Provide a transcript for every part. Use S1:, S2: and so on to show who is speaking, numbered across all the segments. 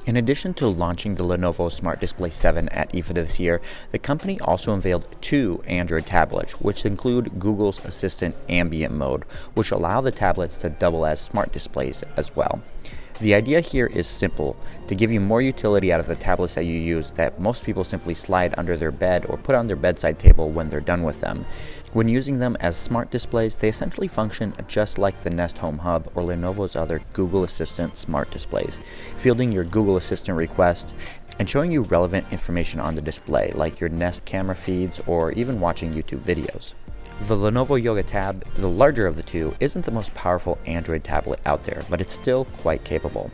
S1: In addition to launching the Lenovo Smart Display 7 at IFA this year, the company also unveiled two Android tablets, which include Google's Assistant Ambient mode, which allow the tablets to double as smart displays as well. The idea here is simple, to give you more utility out of the tablets that you use that most people simply slide under their bed or put on their bedside table when they're done with them. When using them as smart displays, they essentially function just like the Nest Home Hub or Lenovo's other Google Assistant smart displays, fielding your Google Assistant request and showing you relevant information on the display, like your Nest camera feeds or even watching YouTube videos. The Lenovo Yoga Tab, the larger of the two, isn't the most powerful Android tablet out there, but it's still quite capable.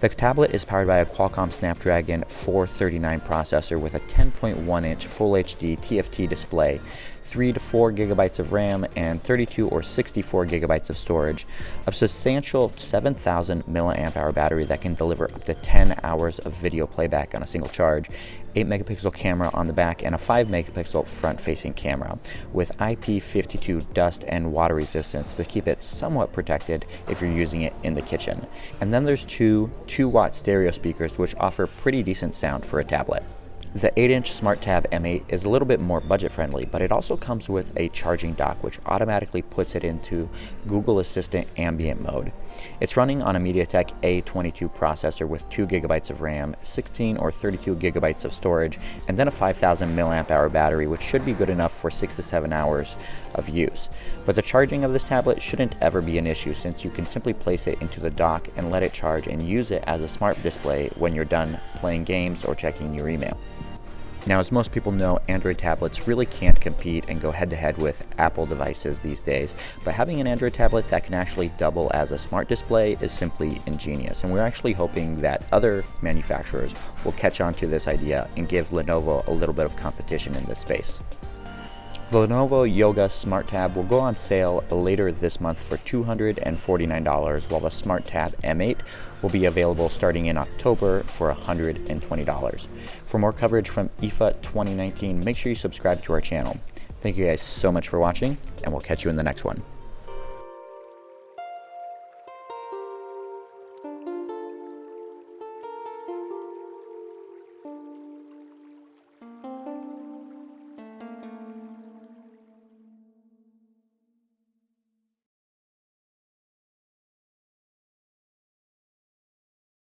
S1: The tablet is powered by a Qualcomm Snapdragon 439 processor with a 10.1-inch Full HD TFT display, 3 to 4 gigabytes of RAM, and 32 or 64 gigabytes of storage, a substantial 7,000 milliamp hour battery that can deliver up to 10 hours of video playback on a single charge, 8 megapixel camera on the back, and a 5 megapixel front-facing camera with IP52 dust and water resistance to keep it somewhat protected if you're using it in the kitchen. And then there's two 2-watt stereo speakers which offer pretty decent sound for a tablet. The 8-inch Smart Tab M8 is a little bit more budget-friendly, but it also comes with a charging dock which automatically puts it into Google Assistant Ambient mode. It's running on a MediaTek A22 processor with 2 gigabytes of RAM, 16 or 32 gigabytes of storage, and then a 5,000 milliamp hour battery, which should be good enough for 6 to 7 hours of use. But the charging of this tablet shouldn't ever be an issue, since you can simply place it into the dock and let it charge and use it as a smart display when you're done playing games or checking your email. Now, as most people know, Android tablets really can't compete and go head-to-head with Apple devices these days, but having an Android tablet that can actually double as a smart display is simply ingenious, and we're actually hoping that other manufacturers will catch on to this idea and give Lenovo a little bit of competition in this space. The Lenovo Yoga Smart Tab will go on sale later this month for $249, while the Smart Tab M8 will be available starting in October for $120. For more coverage from IFA 2019, make sure you subscribe to our channel. Thank you guys so much for watching, and we'll catch you in the next one.